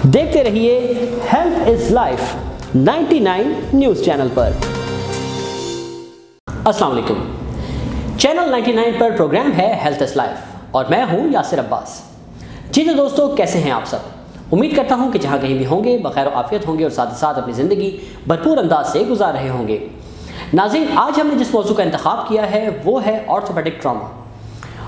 دیکھتے رہیے health is life 99 news channel پر۔ السلام علیکم، چینل 99 پر پروگرام ہے ہیلتھ از لائف اور میں ہوں یاسر عباس۔ جی تو دوستو، کیسے ہیں آپ سب؟ امید کرتا ہوں کہ جہاں کہیں بھی ہوں گے بخیر و عافیت ہوں گے اور ساتھ ہی ساتھ اپنی زندگی بھرپور انداز سے گزار رہے ہوں گے۔ ناظرین، آج ہم نے جس موضوع کا انتخاب کیا ہے وہ ہے آرتھوپیڈک ٹراما،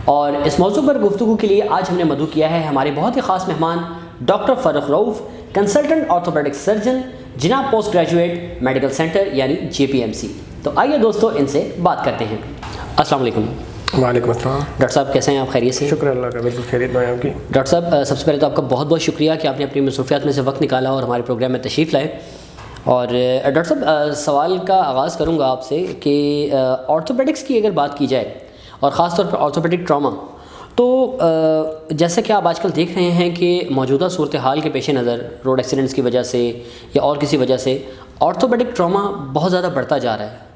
اور اس موضوع پر گفتگو کے لیے آج ہم نے مدعو کیا ہے ہمارے بہت ہی خاص مہمان ڈاکٹر فرخ رؤف، کنسلٹنٹ آرتھوپیڈک سرجن، جناب پوسٹ گریجویٹ میڈیکل سینٹر یعنی JPMC۔ تو آئیے دوستو ان سے بات کرتے ہیں۔ السلام علیکم۔ وعلیکم السلام۔ ڈاکٹر صاحب کیسے ہیں آپ؟ خیریت سے؟ شکر اللہ کا، بالکل خیریت میں آپ کی۔ ڈاکٹر صاحب، سب سے پہلے تو آپ کا بہت بہت شکریہ کہ آپ نے اپنی مصروفیات میں سے وقت نکالا اور ہمارے پروگرام میں تشریف لائے۔ اور ڈاکٹر صاحب، سوال کا آغاز کروں گا آپ سے کہ آرتھوپیڈکس کی اگر بات کی جائے اور خاص طور پر آرتھوپیڈک ٹراما، تو جیسا کہ آپ آج کل دیکھ رہے ہیں کہ موجودہ صورتحال کے پیش نظر روڈ ایکسیڈنٹس کی وجہ سے یا اور کسی وجہ سے آرتھوپیڈک ٹراما بہت زیادہ بڑھتا جا رہا ہے،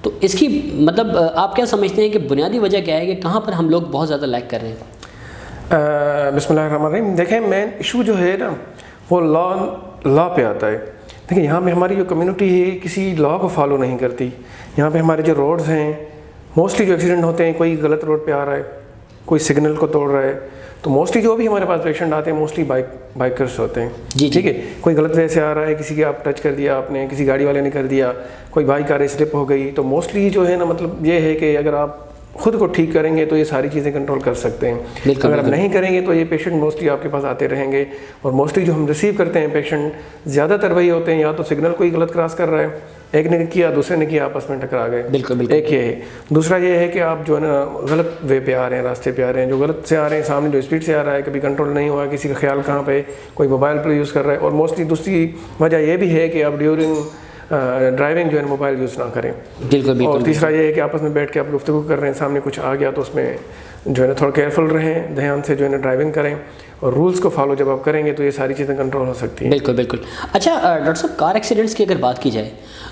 تو اس کی مطلب آپ کیا سمجھتے ہیں کہ بنیادی وجہ کیا ہے کہ کہاں پر ہم لوگ بہت زیادہ لیک کر رہے ہیں؟ بسم اللہ الرحمن الرحیم۔ دیکھیں، مین ایشو جو ہے نا وہ لا پہ آتا ہے۔ دیکھیں، یہاں پہ ہماری جو کمیونٹی ہے کسی لا کو فالو نہیں کرتی۔ یہاں پہ ہمارے جو روڈز ہیں موسٹلی جو ایکسیڈنٹ ہوتے ہیں، کوئی غلط روڈ پہ آ رہا ہے، کوئی سگنل کو توڑ رہا ہے، تو موسٹلی جو بھی ہمارے پاس پیشنٹ آتے ہیں موسٹلی بائکرس ہوتے ہیں۔ جی ٹھیک ہے، کوئی غلط وے سے آ رہا ہے، کسی کی آپ ٹچ کر دیا آپ نے، کسی گاڑی والے نے کر دیا، کوئی بائک آ رہی سلپ ہو گئی، تو موسٹلی جو ہے نا مطلب یہ ہے کہ اگر آپ خود کو ٹھیک کریں گے تو یہ ساری چیزیں کنٹرول کر سکتے ہیں۔ اگر آپ نہیں کریں گے تو یہ پیشنٹ موسٹلی آپ کے پاس آتے رہیں گے، اور موسٹلی جو ہم ریسیو کرتے ہیں پیشنٹ زیادہ تر وہی ہوتے ہیں یا تو سگنل کوئی غلط کراس کر رہا ہے، ایک نے کیا دوسرے نے کیا، آپس میں ٹکرا گئے۔ بالکل ایک یہ ہے۔ دوسرا یہ ہے کہ آپ جو ہے نا غلط وے پہ آ رہے ہیں، راستے پہ آ رہے ہیں، جو غلط سے آ رہے ہیں، سامنے جو اسپیڈ سے آ رہا ہے کبھی کنٹرول نہیں ہوا، کسی کا خیال کہاں پہ، کوئی موبائل پہ یوز کر رہا ہے، اور موسٹلی دوسری وجہ یہ بھی ہے کہ آپ ڈیورنگ ڈرائیونگ جو ہے موبائل یوز نہ کریں۔ بالکل۔ اور تیسرا یہ ہے کہ آپس میں بیٹھ کے آپ گفتگو کر رہے ہیں، سامنے کچھ آ گیا تو اس میں جو ہے نا تھوڑا کیئرفل رہیں، دھیان سے جو ہے نا ڈرائیونگ کریں، اور رولس کو فالو جب آپ کریں گے تو یہ ساری چیزیں کنٹرول ہو سکتی ہیں۔ بالکل۔ اچھا ڈاکٹر صاحب، کار ایکسیڈنٹس کی اگر بات کی جائے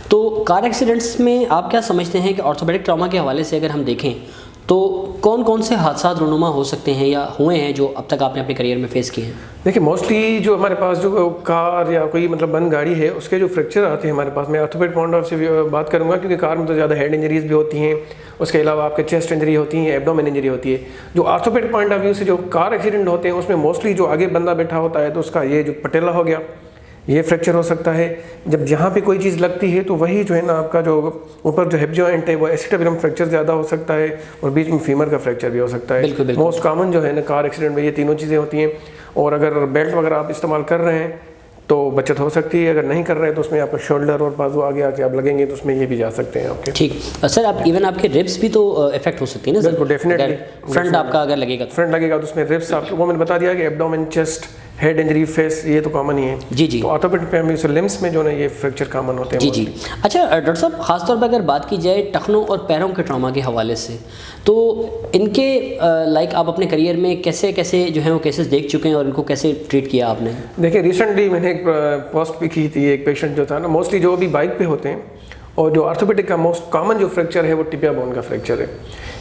تو کار ایکسیڈنٹس میں آپ کیا سمجھتے ہیں کہ آرتھوپیڈک ٹراما کے حوالے سے اگر ہم دیکھیں تو کون کون سے حادثات رونما ہو سکتے ہیں یا ہوئے ہیں جو اب تک آپ نے اپنے کریئر میں فیس کیے ہیں؟ دیکھیں، موسٹلی جو ہمارے پاس جو کار یا کوئی مطلب بند گاڑی ہے اس کے جو فریکچر آتے ہیں ہمارے پاس، میں آرتھوپیڈ پوائنٹ آف سے بھی بات کروں گا کیونکہ کار میں تو زیادہ ہیڈ انجریز بھی ہوتی ہیں، اس کے علاوہ آپ کے چیسٹ انجری ہوتی ہیں، ایبڈومن انجری ہوتی ہے۔ جو آرتھوپیڈ پوائنٹ آف ویو سے جو کار ایکسیڈنٹ ہوتے ہیں اس میں موسٹلی جو آگے بندہ بیٹھا ہوتا ہے تو اس کا یہ جو پٹیلا ہو گیا یہ فریکچر ہو سکتا ہے۔ جب جہاں پہ کوئی چیز لگتی ہے تو وہی جو ہے نا آپ کا جو اوپر جو ہپ جوائنٹ ہے وہ ایسیٹابولم فریکچر زیادہ ہو سکتا ہے، اور بیچ میں فیمر کا فریکچر بھی ہو سکتا ہے۔ بالکل۔ موسٹ کامن جو ہے نا کار ایکسیڈنٹ میں یہ تینوں چیزیں ہوتی ہیں، اور اگر بیلٹ وغیرہ آپ استعمال کر رہے ہیں تو بچت ہو سکتی ہے، اگر نہیں کر رہے ہیں تو اس میں آپ کا شولڈر اور بازو آگے آ کے آپ لگیں گے تو اس میں یہ بھی جا سکتے ہیں آپ کے۔ ٹھیک سر، آپ ایون آپ کے ریبس بھی تو افیکٹ ہو سکتی ہیں نا سر؟ بالکل، ڈیفینیٹلی۔ فرنٹ آپ کا اگر لگے گا فرنٹ لگے گا تو اس میں ریبس آپ کو، وہ میں نے بتا دیا کہ ایبڈومن، چیسٹ، ہیڈ انجری، فیس، یہ تو کامن ہی ہے۔ جی۔ تو آرتھوپیڈ پہ ہم لمس میں جو ہے یہ فریکچر کامن ہوتے ہیں۔ جی۔ اچھا ڈاکٹر صاحب، خاص طور پر اگر بات کی جائے ٹخنوں اور پیروں کے ٹراما کے حوالے سے، تو ان کے لائک آپ اپنے کریئر میں کیسے جو ہیں وہ کیسز دیکھ چکے ہیں اور ان کو کیسے ٹریٹ کیا آپ نے؟ دیکھیں، ریسنٹلی میں نے ایک پوسٹ بھی کی تھی، ایک پیشنٹ جو تھا نا موسٹلی جو بھی بائک پہ ہوتے ہیں، اور جو آرتھوپیڈک کا موسٹ کامن جو فریکچر ہے وہ ٹپیا بون کا فریکچر ہے،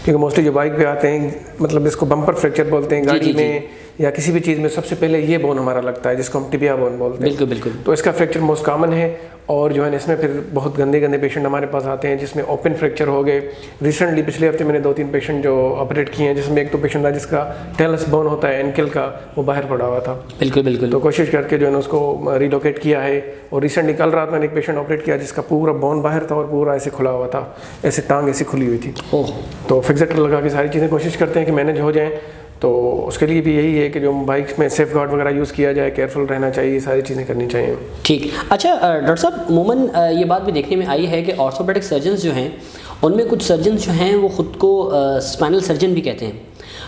کیونکہ موسٹلی جو بائک پہ آتے ہیں مطلب اس کو بمپر فریکچر بولتے ہیں، گاڑی میں یا کسی بھی چیز میں سب سے پہلے یہ بون ہمارا لگتا ہے جس کو ہم ٹپیا بون بولتے ہیں۔ بالکل۔ تو اس کا فریکچر موسٹ کامن ہے، اور جو ہے نا اس میں پھر بہت گندے پیشنٹ ہمارے پاس آتے ہیں جس میں اوپن فریکچر ہو گئے۔ ریسنٹلی پچھلے ہفتے میں نے 2-3 پیشنٹ جو آپریٹ کیے ہیں، جس میں ایک تو پیشنٹ تھا جس کا ٹیلس بون ہوتا ہے اینکل کا، وہ باہر پڑا ہوا تھا۔ بالکل۔ تو کوشش کر کے جو ہے نا اس کو ریلوکیٹ کیا ہے، اور ریسنٹلی کل رات میں نے ایک پیشنٹ آپریٹ کیا جس کا پورا بون باہر تھا اور پورا ایسے کھلا ہوا تھا، ایسے ٹانگ ایسی کھلی ہوئی تھی۔ تو فکسیٹر لگا کے ساری چیزیں کوشش کرتے ہیں کہ مینیج ہو جائیں، تو اس کے لیے بھی یہی ہے کہ جو بائکس میں سیف گارڈ وغیرہ یوز کیا جائے، کیئرفل رہنا چاہیے، ساری چیزیں کرنی چاہیے۔ ٹھیک۔ اچھا ڈاکٹر صاحب، عموماً یہ بات بھی دیکھنے میں آئی ہے کہ آرتھوپیڈک سرجنز جو ہیں ان میں کچھ سرجنز جو ہیں وہ خود کو اسپائنل سرجن بھی کہتے ہیں،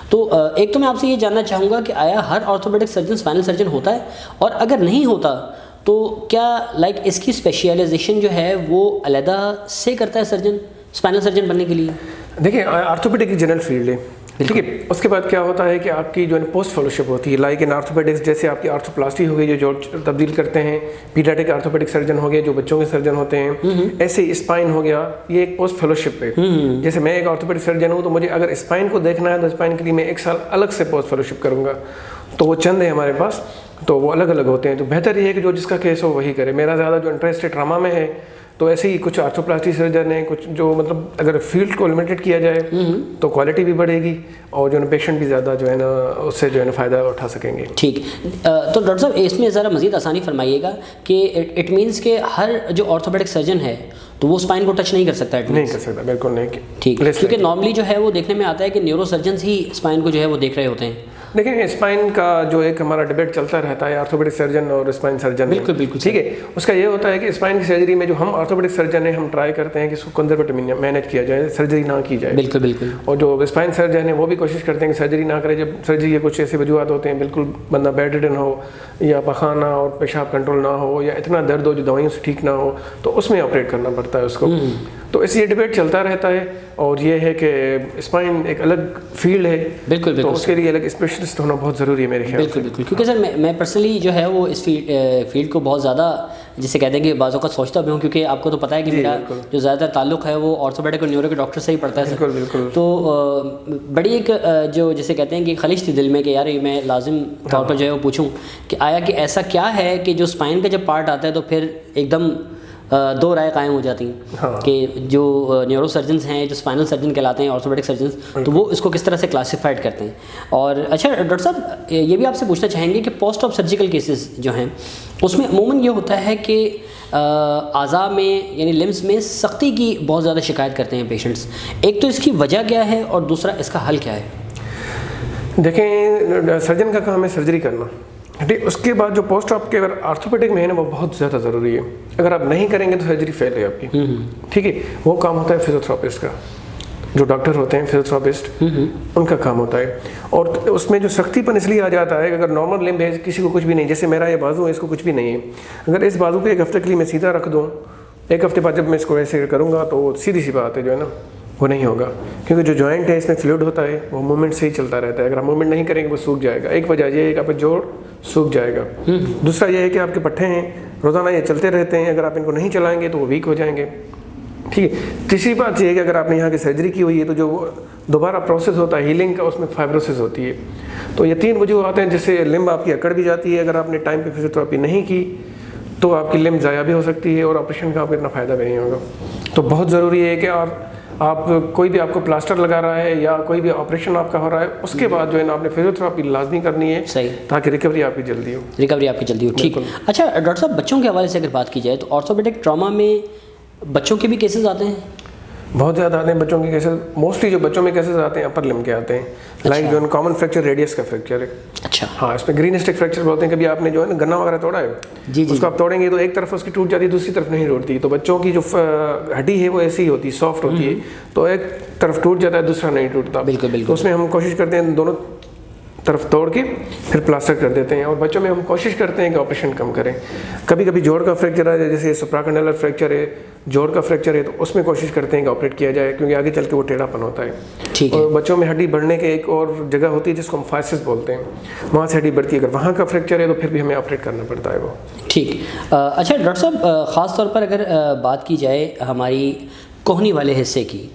تو ایک تو میں آپ سے یہ جاننا چاہوں گا کہ آیا ہر آرتھوپیڈک سرجن اسپائنل سرجن ہوتا ہے، اور اگر نہیں ہوتا تو کیا لائک اس کی اسپیشلائزیشن جو ہے وہ علیحدہ سے کرتا ہے سرجن اسپائنل سرجن بننے کے لیے؟ دیکھیں، آرتھوپیڈک کی جنرل فیلڈ ہے، ٹھیک ہے. اس کے بعد کیا ہوتا ہے کہ آپ کی جو ہے پوسٹ فیلوشپ ہوتی ہے لائک ان آرتھوپیڈکس, جیسے آپ کی آرتھوپلاسٹی ہو گئی جو جوڑ تبدیل کرتے ہیں, پیڈیاٹرک آرتھوپیڈک سرجن ہو گئے جو بچوں کے سرجن ہوتے ہیں, ایسے ہی اسپائن ہو گیا, یہ ایک پوسٹ فیلوشپ ہے. جیسے میں ایک آرتھوپیڈک سرجن ہوں تو مجھے اگر اسپائن کو دیکھنا ہے تو اسپائن کے لیے میں 1 سال الگ سے پوسٹ فیلوشپ کروں گا. تو وہ چند ہیں ہمارے پاس, تو وہ الگ الگ ہوتے ہیں. تو بہتر یہ ہے کہ جو جس کا کیس ہو وہی کرے. میرا زیادہ جو انٹرسٹ ہے ٹراما میں ہے, تو ایسے ہی کچھ آرتھوپلاسٹی سرجن ہیں, کچھ جو مطلب اگر فیلڈ کو لمیٹڈ کیا جائے تو کوالٹی بھی بڑھے گی اور جو ہے پیشنٹ بھی زیادہ جو ہے نا اس سے جو ہے نا فائدہ اٹھا سکیں گے. ٹھیک. تو ڈاکٹر صاحب اس میں ذرا مزید آسانی فرمائیے گا کہ اٹ مینس کہ ہر جو آرتھوپیڈک سرجن ہے تو وہ اسپائن کو ٹچ نہیں کر سکتا؟ نہیں کر سکتا, بالکل نہیں. ٹھیک, کیونکہ نارملی جو ہے وہ دیکھنے میں آتا ہے کہ نیورو سرجنز ہی اسپائن کو جو ہے وہ دیکھ رہے ہوتے ہیں. لیکن اسپائن کا جو ایک ہمارا ڈبیٹ چلتا رہتا ہے آرتھوپیڈک سرجن اور اسپائن سرجن. بالکل بالکل ٹھیک ہے. اس کا یہ ہوتا ہے کہ اسپائن کی سرجری میں جو ہم آرتھوپیڈک سرجن ہیں ہم ٹرائی کرتے ہیں کہ اس کو کنزرویٹو مینیج کیا جائے, سرجری نہ کی جائے. بالکل بالکل. اور جو اسپائن سرجن ہیں وہ بھی کوشش کرتے ہیں کہ سرجری نہ کرے. جب سرجری کے کچھ ایسے وجوہات ہوتے ہیں, بالکل بندہ بیڈ ریڈن ہو یا پخانہ اور پیشاب کنٹرول نہ ہو یا اتنا درد ہو جو دوائیوں سے ٹھیک نہ ہو, تو اس میں آپریٹ کرنا پڑتا ہے اس کو. تو اس یہ ڈبیٹ چلتا رہتا ہے. اور یہ ہے کہ اسپائن ایک الگ فیلڈ ہے. بالکل بالکل. تو اس کے لیے الگ اسپیشلسٹ ہونا بہت ضروری ہے میرے خیال سے. بالکل بالکل. کیونکہ سر میں پرسنلی جو ہے وہ اس فیلڈ کو بہت زیادہ جسے کہتے ہیں کہ بعض اوقات سوچتا بھی ہوں, کیونکہ آپ کو تو پتہ ہے کہ میرا جو زیادہ تر تعلق ہے وہ آرتھوپیڈک اور نیورو کے ڈاکٹر سے ہی پڑتا ہے. بالکل بالکل. تو بڑی ایک جو جسے کہتے ہیں کہ خلش تھی دل میں کہ یار میں لازم طور پر جو ہے وہ پوچھوں کہ آیا کہ ایسا کیا ہے کہ جو اسپائن کا جب پارٹ آتا ہے تو پھر ایک دم 2 رائے قائم ہو جاتی ہیں کہ جو نیورو سرجنز ہیں, جو اسپائنل سرجن کہلاتے ہیں, آرتھوپیڈک سرجنز, تو وہ اس کو کس طرح سے کلاسیفائڈ کرتے ہیں. اور اچھا ڈاکٹر صاحب یہ بھی آپ سے پوچھنا چاہیں گے کہ پوسٹ آف سرجیکل کیسز جو ہیں اس میں عموماً یہ ہوتا ہے کہ اعضاء میں یعنی لمز میں سختی کی بہت زیادہ شکایت کرتے ہیں پیشنٹس. ایک تو اس کی وجہ کیا ہے اور دوسرا اس کا حل کیا ہے؟ دیکھیں, سرجن کا کام ہے سرجری کرنا. ٹھیک, اس کے بعد جو پوسٹ آپ کے اگر آرتھوپیڈک میں ہے نا وہ بہت زیادہ ضروری ہے. اگر آپ نہیں کریں گے تو سرجری فیل ہے آپ کی. ٹھیک ہے, وہ کام ہوتا ہے فزیوتھراپسٹ کا. جو ڈاکٹر ہوتے ہیں فزیوتھراپسٹ ان کا کام ہوتا ہے. اور اس میں جو سختی پن اس لیے آ جاتا ہے کہ اگر نارمل لمب ہے, کسی کو کچھ بھی نہیں, جیسے میرا یہ بازو ہے اس کو کچھ بھی نہیں ہے, اگر اس بازو کو 1 ہفتے کے لیے میں سیدھا رکھ دوں, 1 ہفتے بعد جب میں اس کو ایسے کروں گا تو سیدھی سی بات ہے جو ہے نا وہ نہیں ہوگا, کیونکہ جو جوائنٹ ہے اس میں فلوئڈ ہوتا ہے, وہ موومنٹ سے ہی چلتا رہتا ہے. اگر آپ موومنٹ نہیں کریں گے وہ سوکھ جائے گا. ایک وجہ یہ ہے کہ آپ کا جوڑ سوکھ جائے گا. دوسرا یہ ہے کہ آپ کے پٹھے ہیں روزانہ یہ چلتے رہتے ہیں, اگر آپ ان کو نہیں چلائیں گے تو وہ ویک ہو جائیں گے. ٹھیک ہے. تیسری بات یہ ہے کہ اگر آپ نے یہاں کی سرجری کی ہوئی ہے تو جو دوبارہ پروسیس ہوتا ہے ہیلنگ کا, اس میں فائبروسس ہوتی ہے. تو یہ 3 وجوہات ہیں جس سے لمب آپ کی اکڑ بھی جاتی ہے. اگر آپ نے ٹائم پہ فزیوتھراپی نہیں کی تو آپ کی لمب ضائع بھی ہو سکتی ہے اور آپریشن کا آپ کو اتنا فائدہ بھی نہیں ہوگا. تو بہت ضروری ہے کہ آپ کوئی بھی آپ کو پلاسٹر لگا رہا ہے یا کوئی بھی آپریشن آپ کا ہو رہا ہے, اس کے بعد جو ہے نا آپ نے فزیوتھراپی لازمی کرنی ہے. صحیح, تاکہ ریکوری آپ کی جلدی ہو. ٹھیک. اچھا ڈاکٹر صاحب بچوں کے حوالے سے اگر بات کی جائے تو آرتھوپیڈک ٹراما میں بچوں کے بھی کیسز آتے ہیں؟ بہت زیادہ آتے ہیں بچوں کے کیسز. موسٹلی جو بچوں میں کیسز آتے ہیں اپر لمب کے آتے ہیں. لائک جو کامن فریکچر ریڈیس کا فریکچر ہے. اچھا. ہاں, اس میں گرین اسٹک فریکچر بولتے ہیں. کبھی آپ نے جو ہے نا گنا وغیرہ توڑا ہے, اس کو آپ توڑیں گے تو ایک طرف اس کی ٹوٹ جاتی ہے, دوسری طرف نہیں ٹوٹتی. تو بچوں کی جو ہڈی ہے وہ ایسی ہی ہوتی ہے, سافٹ ہوتی ہے, تو ایک طرف ٹوٹ جاتا ہے, دوسرا نہیں ٹوٹتا. بالکل بالکل. تو اس میں ہم کوشش کرتے ہیں دونوں طرف توڑ کے پھر پلاسٹر کر دیتے ہیں. اور بچوں میں ہم کوشش کرتے ہیں کہ آپریشن کم کریں. کبھی کبھی جوڑ کا فریکچر ہے, جیسے سپراکنڈلر فریکچر ہے, جوڑ کا فریکچر ہے, تو اس میں کوشش کرتے ہیں کہ آپریٹ کیا جائے, کیونکہ آگے چل کے وہ ٹیڑھا پن ہوتا ہے. اور بچوں میں ہڈی بڑھنے کے ایک اور جگہ ہوتی ہے جس کو ہم فاسسس بولتے ہیں, وہاں سے ہڈی بڑھتی ہے. اگر وہاں کا فریکچر ہے تو پھر بھی ہمیں آپریٹ کرنا پڑتا ہے وہ. ٹھیک. اچھا ڈاکٹر صاحب خاص طور پر اگر بات کی جائے ہماری کوہنی والے حصے کی,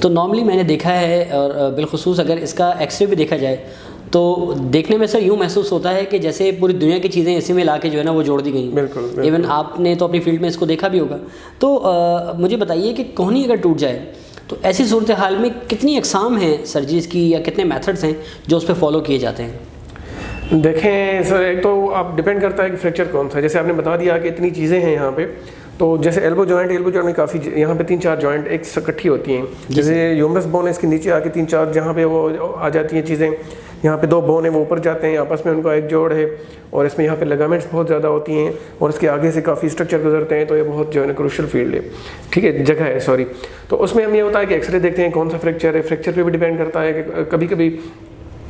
تو نارملی میں نے دیکھا ہے, اور بالخصوص اگر اس کا ایکس رے بھی دیکھا جائے تو دیکھنے میں سر یوں محسوس ہوتا ہے کہ جیسے پوری دنیا کی چیزیں اسی میں لا کے جو ہے نا وہ جوڑ دی گئی. بالکل. ایون آپ نے تو اپنی فیلڈ میں اس کو دیکھا بھی ہوگا. تو مجھے بتائیے کہ کوہنی اگر ٹوٹ جائے تو ایسی صورتحال میں کتنی اقسام ہیں سرجریز کی, یا کتنے میتھڈس ہیں جو اس پہ فالو کیے جاتے ہیں؟ دیکھیں سر, ایک تو آپ ڈپینڈ کرتا ہے کہ فریکچر کون سا ہے. جیسے آپ نے بتا دیا کہ اتنی چیزیں ہیں یہاں پہ, تو جیسے ایلبو جوائنٹ میں کافی یہاں پہ 3-4 جوائنٹ ایک اکٹھی ہوتی ہیں. جیسے یومرس بون ہے, اس کے نیچے آ کے 3-4 جہاں پہ وہ آ جاتی ہیں چیزیں. یہاں پہ 2 بون ہیں وہ اوپر جاتے ہیں, آپس میں ان کا ایک جوڑ ہے, اور اس میں یہاں پہ لگامنٹس بہت زیادہ ہوتی ہیں, اور اس کے آگے سے کافی اسٹرکچر گزرتے ہیں. تو یہ بہت جو ہے نا کروشل فیلڈ ہے, ٹھیک ہے, جگہ ہے, سوری. تو اس میں ہم یہ ہوتا ہے کہ ایکس رے دیکھتے ہیں کون سا فریکچر ہے. فریکچر پہ بھی ڈیپینڈ کرتا ہے کہ کبھی کبھی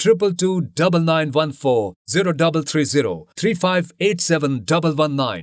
222 9914 0330 3587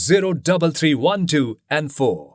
03312 and 4।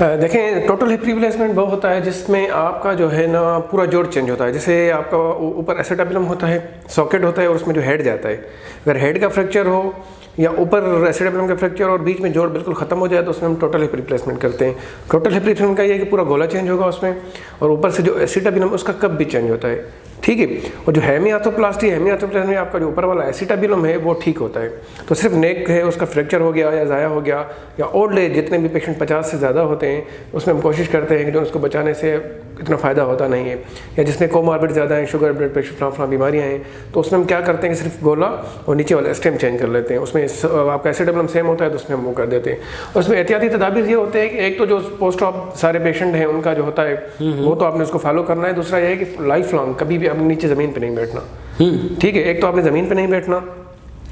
دیکھیں ٹوٹل ہپ ریپلیسمنٹ وہ ہوتا ہے جس میں آپ کا جو ہے نا پورا جوڑ چینج ہوتا ہے. جیسے آپ کا اوپر ایسیٹابولم ہوتا ہے, ساکٹ ہوتا ہے, اور اس میں جو ہیڈ جاتا ہے, اگر ہیڈ کا فریکچر ہو یا اوپر ایسیٹابولم کا فریکچر اور بیچ میں جوڑ بالکل ختم ہو جائے تو اس میں ہم ٹوٹل ہپ ریپلیسمنٹ کرتے ہیں. ٹوٹل ہپ ریپلیسمنٹ کا یہ ہے کہ پورا گولا چینج ہوگا اس میں, اور اوپر سے جو ایسیٹابولم اس کا کب بھی چینج ہوتا ہے, ٹھیک ہے. اور جو ہیمی آرتھوپلاسٹی میں آپ کا جو اوپر والا ایسیٹابولم ہے وہ ٹھیک ہوتا ہے. تو صرف نیک ہے اس کا فریکچر ہو گیا یا ضائع ہو گیا, یا اولڈ ایج جتنے بھی پیشنٹ 50 سے زیادہ ہوتے ہیں اس میں ہم کوشش کرتے ہیں کہ جو اس کو بچانے سے اتنا فائدہ ہوتا نہیں ہے, یا جس میں کوماربڈ زیادہ ہیں, شوگر, بلڈ پریشر, فلاں بیماریاں ہیں, تو اس میں ہم کیا کرتے ہیں کہ صرف گولا اور نیچے والا اسٹیم چینج کر لیتے ہیں. اس میں آپ کا ایسیڈبلم سیم ہوتا ہے تو اس میں ہم وہ کر دیتے ہیں. اور اس میں احتیاطی تدابیر یہ ہوتے ہیں کہ ایک تو جو پوسٹ آپ سارے پیشنٹ ہیں ان کا جو ہوتا ہے وہ تو آپ نے اس کو فالو کرنا ہے. دوسرا یہ ہے کہ لائف لانگ کبھی بھی آپ نیچے زمین پہ نہیں بیٹھنا, ٹھیک ہے. ایک تو آپ نے زمین پہ نہیں بیٹھنا,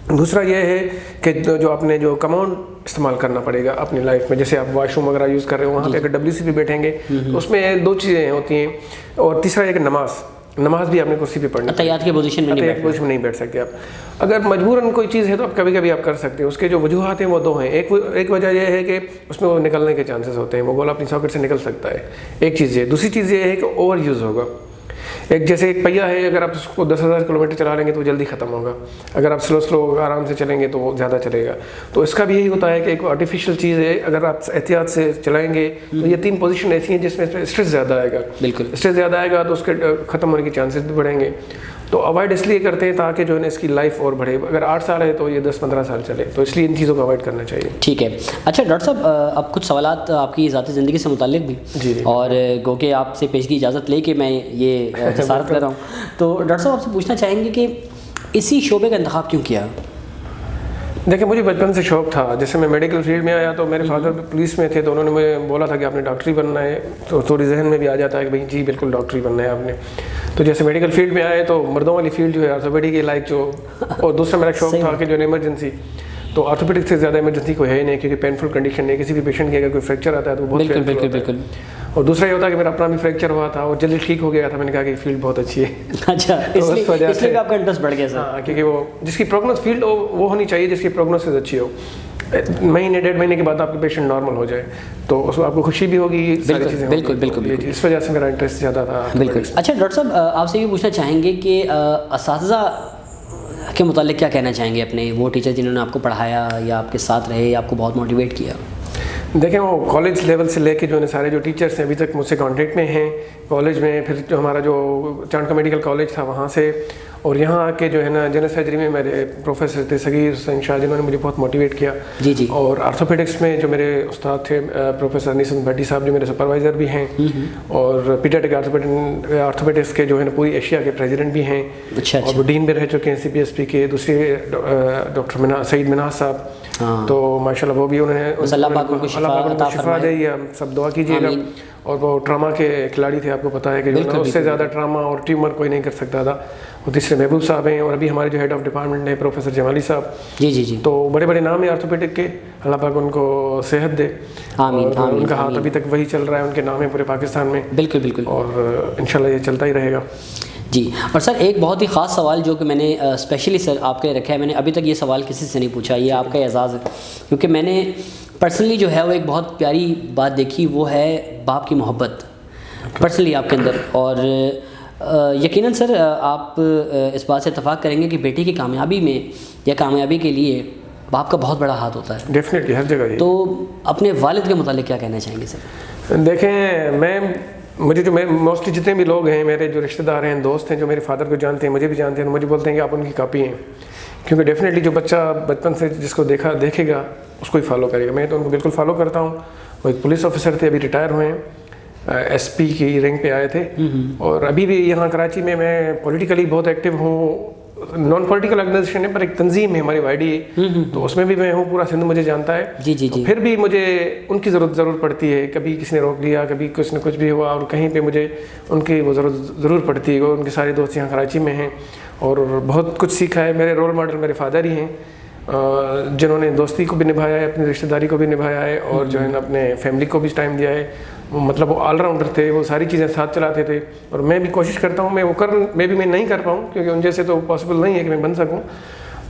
دوسرا یہ ہے کہ جو آپ نے جو کماؤنڈ استعمال کرنا پڑے گا اپنی لائف میں, جیسے آپ واش روم وغیرہ یوز کر رہے ہو وہاں پہ اگر WC پہ بیٹھیں گے تو اس میں 2 چیزیں ہوتی ہیں. اور تیسرا یہ کہ نماز بھی آپ نے کرسی پہ پڑھنی, تحیات کی پوزیشن میں نہیں بیٹھ سکتے آپ. اگر مجبوراً کوئی چیز ہے تو آپ کبھی کبھی آپ کر سکتے ہیں. اس کے جو وجوہات ہیں وہ 2 ہیں. ایک وجہ یہ ہے کہ اس میں وہ نکلنے کے چانسز ہوتے ہیں, وہ گولا اپنی ساکٹ سے نکل سکتا ہے, ایک چیز یہ. دوسری چیز یہ ہے کہ اوور یوز ہوگا. جیسے ایک پہیا ہے, اگر آپ اس کو 10,000 کلومیٹر چلا لیں گے تو وہ جلدی ختم ہوگا, اگر آپ سلو آرام سے چلیں گے تو وہ زیادہ چلے گا. تو اس کا بھی یہی ہوتا ہے کہ ایک آرٹیفیشیل چیز ہے, اگر آپ احتیاط سے چلائیں گے تو یہ 3 پوزیشن ایسی ہیں جس میں اسٹریس زیادہ آئے گا. بالکل اسٹریس زیادہ آئے گا تو اس کے ختم ہونے کے چانسز بھی بڑھیں گے. تو اوائڈ اس لیے کرتے ہیں تاکہ جو ہے نا اس کی لائف اور بڑھے. اگر 8 سال ہے تو یہ 10-15 سال چلے, تو اس لیے ان چیزوں کو اوائڈ کرنا چاہیے. ٹھیک ہے. اچھا ڈاکٹر صاحب, اب کچھ سوالات آپ کی ذاتی زندگی سے متعلق بھی, جی اور گو کہ آپ سے پیشگی اجازت لے کے میں یہ جسارت کر رہا ہوں. تو ڈاکٹر صاحب آپ سے پوچھنا چاہیں گے کہ اسی شعبے کا انتخاب کیوں کیا؟ دیکھیں مجھے بچپن سے شوق تھا. جیسے میں میڈیکل فیلڈ میں آیا تو میرے فادر پولیس میں تھے, تو انہوں نے مجھے بولا تھا کہ آپ نے ڈاکٹری بننا ہے. تو تھوڑی ذہن میں بھی آ جاتا ہے کہ بھائی جی بالکل ڈاکٹری بننا ہے آپ نے. تو جیسے میڈیکل فیلڈ میں آئے تو مردوں والی فیلڈ جو ہے آرتھوپیڈک کے لائک جو, اور دوسرا میرا شوق تھا کہ جو ایمرجنسی, تو آرتھوپیڈک سے زیادہ ایمرجنسی کوئی ہے ہی نہیں, کیونکہ پینفل کنڈیشن ہے. کسی بھی پیشنٹ کے اگر کوئی فریکچر آتا ہے تو وہ بہت بالکل. اور دوسرا یہ ہوتا ہے کہ میرا اپنا بھی فریکچر ہوا تھا اور جلدی ٹھیک ہو گیا تھا. میں نے کہا کہ یہ فیلڈ بہت اچھی ہے. اچھا, اس لیے آپ کا انٹرسٹ بڑھ گیا سر. ہاں, کیونکہ وہ جس کی پروگنوس فیلڈ وہ ہونی چاہیے جس کی پروگنوسس اچھی ہو. مہینے 1.5 مہینے کے بعد آپ کے پیشنٹ نارمل ہو جائے تو اس میں آپ کو خوشی بھی ہوگی. ساری چیزیں بالکل. اس وجہ سے میرا انٹرسٹ زیادہ تھا. بالکل. اچھا ڈاکٹر صاحب, آپ سے یہ پوچھنا چاہیں گے کہ اساتذہ کے متعلق کیا کہنا چاہیں گے اپنے, وہ ٹیچر جنہوں نے آپ کو پڑھایا یا آپ کے ساتھ رہے یا آپ کو بہت موٹیویٹ کیا؟ دیکھیں وہ کالج لیول سے لے کے جو ہے سارے جو ٹیچرس ہیں ابھی تک مجھ سے کانٹیکٹ میں ہیں. کالج میں پھر جو ہمارا جو چانکہ میڈیکل کالج تھا وہاں سے, اور یہاں آ کے جو ہے نا جنرل سرجری میں میرے پروفیسر تھے صغیر حسین شاہ, جنہوں نے مجھے بہت موٹیویٹ کیا. جی. اور آرتھوپیڈکس میں جو میرے استاد تھے پروفیسر نیسن بھٹی صاحب, جو میرے سپروائزر بھی ہیں, اور پیڈیاٹرک آرتھوپیڈکس کے جو ہے نا پوری ایشیا کے پریزیڈنٹ بھی ہیں. اچھا. اور وہ ڈین بھی رہ چکے ہیں CPSP کے. دوسرے ڈاکٹر سعید مناز صاحب, تو ماشاء اللہ وہ بھی انہوں نے اللہ پاک کو شفا دے, یا سب دعا کیجیے گا. اور وہ ٹراما کے کھلاڑی تھے, آپ کو پتا ہے کہ اس سے زیادہ ٹراما اور ٹیومر کوئی نہیں کر سکتا تھا. اور تیسرے محبوب صاحب ہیں, اور ابھی ہمارے جو ہیڈ آف ڈپارٹمنٹ ہیں پروفیسر جمالی صاحب. جی. تو بڑے بڑے نام ہیں آرتھوپیڈک کے, اللہ پاک ان کو صحت دے. آمین. ان کا ہاتھ ابھی تک وہی چل رہا ہے, ان کے نام ہے پورے پاکستان میں. بالکل. اور انشاءاللہ یہ چلتا ہی رہے گا. جی. اور سر ایک بہت ہی خاص سوال جو کہ میں نے اسپیشلی سر آپ کے رکھا ہے, میں نے ابھی تک یہ سوال کسی سے نہیں پوچھا, یہ آپ کا اعزاز ہے, کیونکہ میں نے پرسنلی جو ہے وہ ایک بہت پیاری بات دیکھی, وہ ہے باپ کی محبت پرسنلی آپ کے اندر. اور یقیناً سر آپ اس بات سے اتفاق کریں گے کہ بیٹے کی کامیابی میں یا کامیابی کے لیے باپ کا بہت بڑا ہاتھ ہوتا ہے. ڈیفینیٹلی ہر جگہ. تو اپنے والد کے متعلق کیا کہنا چاہیں گے سر؟ دیکھیں مجھے جو موسٹلی جتنے بھی لوگ ہیں میرے جو رشتہ دار ہیں, دوست ہیں, جو میرے فادر کو جانتے ہیں, مجھے بھی جانتے ہیں, مجھے بولتے ہیں کہ آپ ان کی کاپی ہیں. کیونکہ ڈیفینیٹلی جو بچہ بچپن سے جس کو دیکھے گا اس کو ہی فالو کرے گا. میں تو ان کو بالکل فالو کرتا ہوں. وہ ایک پولیس آفیسر تھے, ابھی ریٹائر ہوئے ہیں, SP کی رینک پہ آئے تھے. اور ابھی بھی یہاں کراچی میں پولیٹیکلی بہت ایکٹیو ہوں. نان پولیٹیکل آرگنائزیشن ہے پر ایک تنظیم ہے ہماری YDA, تو اس میں بھی میں ہوں. پورا سندھ مجھے جانتا ہے. جی. پھر بھی مجھے ان کی ضرور پڑتی ہے. کبھی کسی نے روک لیا, کبھی کچھ نہ کچھ بھی ہوا, اور کہیں پہ مجھے ان کی وہ ضرور پڑتی ہے. ان کے سارے دوست یہاں کراچی میں ہیں اور بہت کچھ سیکھا ہے. میرے رول ماڈل میرے فادر ہی ہیں, جنہوں نے دوستی کو بھی نبھایا ہے, اپنی رشتہ داری کو بھی نبھایا ہے, اور جو ہے نا اپنے فیملی کو بھی ٹائم دیا ہے. مطلب وہ آل راؤنڈر تھے, وہ ساری چیزیں ساتھ چلاتے تھے. اور میں بھی کوشش کرتا ہوں, میں نہیں کر پاؤں کیونکہ ان جیسے تو پاسبل نہیں ہے کہ میں بن سکوں.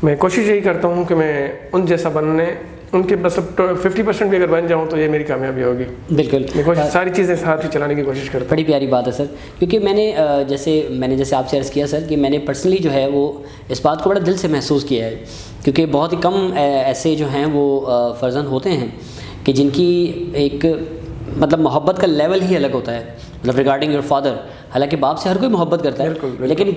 میں کوشش یہی کرتا ہوں کہ میں ان جیسا بننے ان کے مطلب 50% بھی اگر بن جاؤں تو یہ میری کامیابی ہوگی. بالکل, میں کوشش ساری چیزیں ساتھ ہی چلانے کی کوشش کرتا ہوں. بڑی پیاری بات ہے سر, کیونکہ میں نے جیسے آپ سے عرض کیا سر کہ میں نے پرسنلی جو ہے وہ اس بات کو بڑا دل سے محسوس کیا ہے, کیونکہ بہت ہی کم ایسے جو ہیں وہ فرزند ہوتے ہیں کہ جن کی ایک مطلب محبت کا لیول ہی الگ ہوتا ہے, مطلب ریگارڈنگ یور فادر. حالانکہ باپ سے ہر کوئی محبت کرتا ہے, لیکن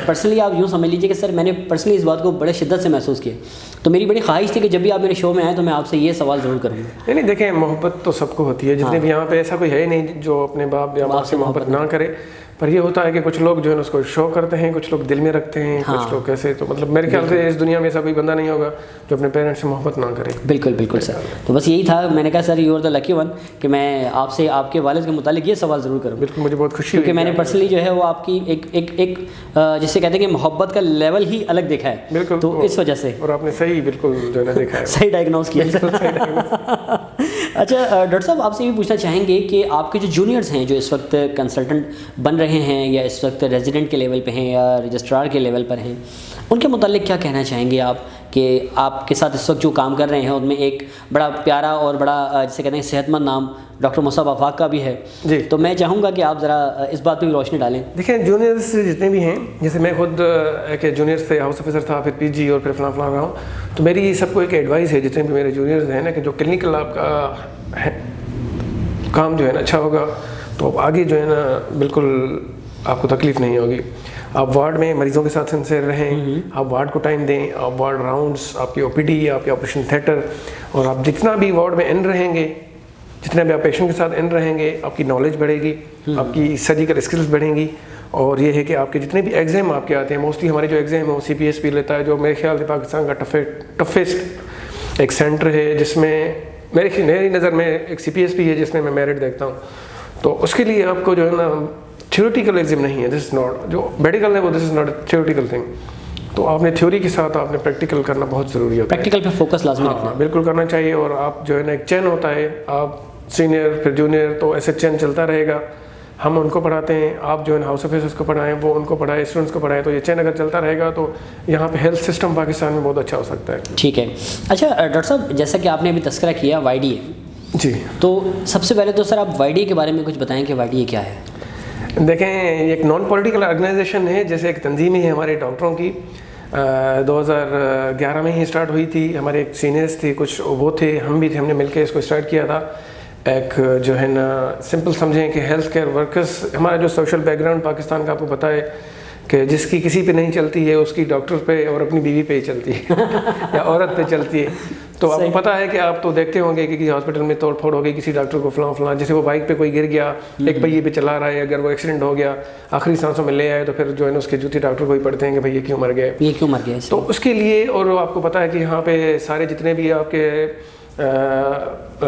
پرسنلی آپ یوں سمجھ لیجیے کہ سر میں نے پرسنلی اس بات کو بڑے شدت سے محسوس کیا. تو میری بڑی خواہش تھی کہ جب بھی آپ میرے شو میں آئیں تو میں آپ سے یہ سوال ضرور کروں گا. نہیں دیکھیں, محبت تو سب کو ہوتی ہے, جتنے بھی یہاں پہ ایسا کوئی ہے نہیں جو اپنے باپ یا ماں سے محبت نہ کرے, پر یہ ہوتا ہے کہ کچھ لوگ جو ہے اس کو شو کرتے ہیں, کچھ لوگ دل میں رکھتے ہیں, کچھ لوگ کیسے. تو مطلب میرے خیال سے اس دنیا میں ایسا کوئی بندہ نہیں ہوگا جو اپنے پیرنٹس سے محبت نہ کرے. بالکل بالکل سر, تو بس یہی تھا, میں نے کہا sir you are the lucky one کہ میں آپ سے آپ کے والد کے متعلق یہ سوال ضرور کروں. بالکل, مجھے بہت خوشی کیونکہ میں نے پرسنلی جو ہے وہ آپ کی ایک جسے کہتے ہیں کہ محبت کا لیول ہی الگ دیکھا ہے. بالکل, تو اس وجہ سے, اور آپ نے صحیح بالکل جو ہے نا دیکھا ہے, صحیح ڈائگنوز کیا. اچھا ڈاکٹر صاحب, آپ سے یہ پوچھنا چاہیں گے کہ آپ کے جو جونیئرس ہیں جو اس وقت کنسلٹنٹ بن رہے ہیں یا اس وقت ریزیڈنٹ کے لیول پہ ہیں یا رجسٹرار کے لیول پر ہیں, ان کے متعلق کیا کہنا چاہیں گے آپ کہ آپ کے ساتھ اس وقت جو کام کر رہے ہیں ان میں ایک بڑا پیارا اور بڑا جسے کہتے ہیں صحت مند نام ڈاکٹر مصعب آفاق کا بھی ہے جی, تو میں چاہوں گا کہ آپ ذرا اس بات پہ بھی روشنی ڈالیں. دیکھیں جونیئرس جتنے بھی ہیں, جیسے میں خود ایک جونیئر سے ہاؤس آفیسر تھا, پھر پی جی اور پھر فلاں رہا ہوں, تو میری سب کو ایک ایڈوائز ہے جتنے بھی میرے جونیئرز ہیں نا, کہ جو کلینکل آپ کا کام جو ہے نا اچھا ہوگا تو آگے جو ہے نا بالکل آپ کو تکلیف نہیں ہوگی. آپ وارڈ میں مریضوں کے ساتھ سنسیر رہیں, آپ وارڈ کو ٹائم دیں, آپ وارڈ راؤنڈس, آپ کی او پی ڈی, آپ کے آپریشن تھیٹر, اور آپ جتنا بھی وارڈ میں ان رہیں گے, جتنا بھی آپ پیشنٹ کے ساتھ ان رہیں گے, آپ کی نالج بڑھے گی, آپ کی سرجیکل اسکلس بڑھیں گی. اور یہ ہے کہ آپ کے جتنے بھی ایگزام آپ کے آتے ہیں, موسٹلی ہمارے جو ایگزام ہے وہ سی پی ایس پی لیتا ہے, جو میرے خیال سے پاکستان کا ٹفسٹ ایک سینٹر ہے, جس میں میری نظر میں ایک سی پی ایس پی ہے جس میں میرٹ دیکھتا ہوں. تو اس کے لیے آپ کو جو ہے نا تھیوریٹیکل ایگزام نہیں ہے, دس از ناٹ جو میڈیکل ہے وہ this is not a theoretical thing. تو آپ نے تھیوری کے ساتھ آپ نے پریکٹیکل کرنا بہت ضروری ہوتا ہے, پریکٹیکل پہ فوکس لازمی رکھنا. بالکل کرنا چاہیے. اور آپ جو ہے نا ایک چین ہوتا ہے, آپ سینئر پھر جونیئر, تو ایسے چین چلتا رہے گا. ہم ان کو پڑھاتے ہیں, آپ جو ہے نا ہاؤس آفیسرس کو پڑھائیں, وہ ان کو پڑھائیں, اسٹوڈنٹس کو پڑھائیں, تو یہ چین اگر چلتا رہے گا تو یہاں پہ ہیلتھ سسٹم پاکستان میں بہت اچھا ہو سکتا ہے. ٹھیک ہے. اچھا ڈاکٹر صاحب, جیسا کہ آپ نے ابھی تذکرہ کیا وائی ڈی اے, جی, تو سب سے پہلے تو سر آپ وائی ڈی اے کے بارے میں کچھ بتائیں کہ وائی ڈی اے کیا ہے. دیکھیں, یہ ایک نان پولیٹیکل آرگنائزیشن ہے, جیسے ایک تنظیم ہی ہے ہمارے ڈاکٹروں کی. 2011 میں ہی اسٹارٹ ہوئی تھی. ہمارے ایک سینئرس تھے, کچھ وہ تھے, ہم بھی تھے, ہم نے مل کے اس کو اسٹارٹ کیا تھا. ایک جو ہے نا سمپل سمجھیں کہ ہیلتھ کیئر ورکرس, ہمارا جو سوشل بیک گراؤنڈ پاکستان کا آپ کو پتہ ہے کہ جس کی کسی پہ نہیں چلتی ہے اس کی ڈاکٹر پہ اور اپنی بیوی پہ ہی چلتی ہے یا عورت پہ چلتی ہے. تو آپ کو پتہ ہے کہ آپ تو دیکھتے ہوں گے کہ کسی ہاسپٹل میں توڑ پھوڑ ہو گئی, کسی ڈاکٹر کو فلاں, جیسے وہ بائک پہ کوئی گر گیا, ایک پہیے پہ چلا رہا ہے, اگر وہ ایکسیڈنٹ ہو گیا, آخری سانسوں میں لے آئے, تو پھر جو ہے نا اس کے جوتی ڈاکٹر کو ہی پڑھتے ہیں کہ بھائی یہ کیوں مر گیا, تو اس کے لیے. اور آپ کو پتہ ہے کہ یہاں پہ سارے جتنے بھی آپ کے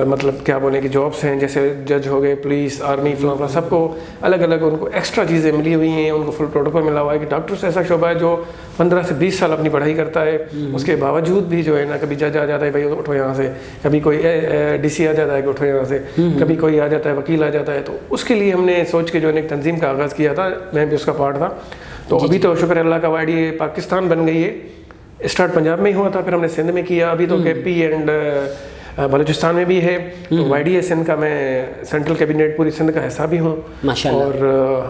مطلب کیا بولیں کہ جابس ہیں, جیسے جج ہو گئے, پولیس, آرمی, فلاں, سب کو الگ الگ ان کو ایکسٹرا چیزیں ملی ہوئی ہیں. ان کو فل پروٹوکول ملا ہوا ہے کہ ڈاکٹرس ایسا شعبہ ہے جو 15 سے 20 سال اپنی پڑھائی کرتا ہے, اس کے باوجود بھی جو ہے نا کبھی جج آ جاتا ہے, بھائی اٹھو یہاں سے, کبھی کوئی ڈی سی آ جاتا ہے کہ اٹھو یہاں سے, کبھی کوئی آ جاتا ہے, وکیل آ جاتا ہے. تو اس کے لیے ہم نے سوچ کے جو ہے ایک تنظیم کا آغاز کیا تھا, میں بھی اس کا پارٹ تھا. تو ابھی تو شکر اللہ کا وائی ڈی اے پاکستان بن گئی ہے. اسٹارٹ پنجاب میں ہی ہوا تھا, پھر ہم نے سندھ میں کیا, ابھی تو کے پی اینڈ بلوچستان میں بھی ہے. تو وائی ڈی اے سندھ کا میں سینٹرل کیبنٹ پوری سندھ کا حصہ بھی ہوں. اور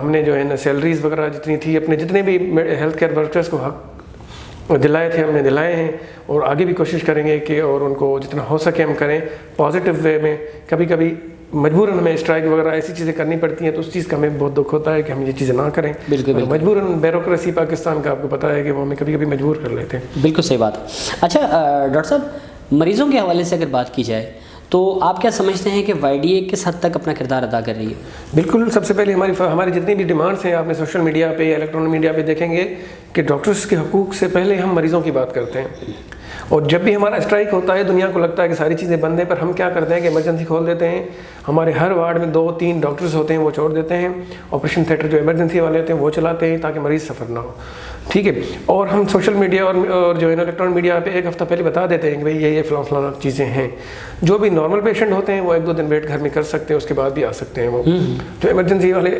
ہم نے جو ہے نا سیلریز وغیرہ جتنی تھی اپنے جتنے بھی ہیلتھ کیئر ورکرس کو حق دلائے تھے, ہم نے دلائے ہیں, اور آگے بھی کوشش کریں گے کہ اور ان کو جتنا ہو سکے ہم کریں پازیٹیو وے میں. کبھی کبھی مجبوراً ہمیں اسٹرائک وغیرہ ایسی چیزیں کرنی پڑتی ہیں, تو اس چیز کا ہمیں بہت دکھ ہوتا ہے کہ ہم یہ چیزیں نہ کریں. مجبوراً بیوروکریسی پاکستان کا آپ کو پتہ ہے کہ وہ ہمیں کبھی کبھی مجبور کر لیتے ہیں. بالکل صحیح بات. اچھا ڈاکٹر صاحب, مریضوں کے حوالے سے اگر بات کی جائے تو آپ کیا سمجھتے ہیں کہ وائی ڈی اے کس حد تک اپنا کردار ادا کر رہی ہے؟ بالکل, سب سے پہلے ہماری جتنی بھی ڈیمانڈس ہیں, آپ نے سوشل میڈیا پہ یا الیکٹرانک میڈیا پہ دیکھیں گے کہ ڈاکٹرس کے حقوق سے پہلے ہم مریضوں کی بات کرتے ہیں. اور جب بھی ہمارا اسٹرائک ہوتا ہے, دنیا کو لگتا ہے کہ ساری چیزیں بند ہیں, پر ہم کیا کرتے ہیں کہ ایمرجنسی کھول دیتے ہیں. ہمارے ہر وارڈ میں 2-3 ڈاکٹرز ہوتے ہیں, وہ چھوڑ دیتے ہیں. آپریشن تھیٹر جو ایمرجنسی والے ہوتے ہیں وہ چلاتے ہیں تاکہ مریض سفر نہ ہو. ٹھیک ہے. اور ہم سوشل میڈیا اور جو ہے نا الیکٹرانک میڈیا پہ ایک ہفتہ پہلے بتا دیتے ہیں کہ بھائی یہ فلاں چیزیں ہیں. جو بھی نارمل پیشنٹ ہوتے ہیں وہ 1-2 دن ویٹ گھر میں کر سکتے ہیں, اس کے بعد بھی آ سکتے ہیں. وہ جو ایمرجنسی والے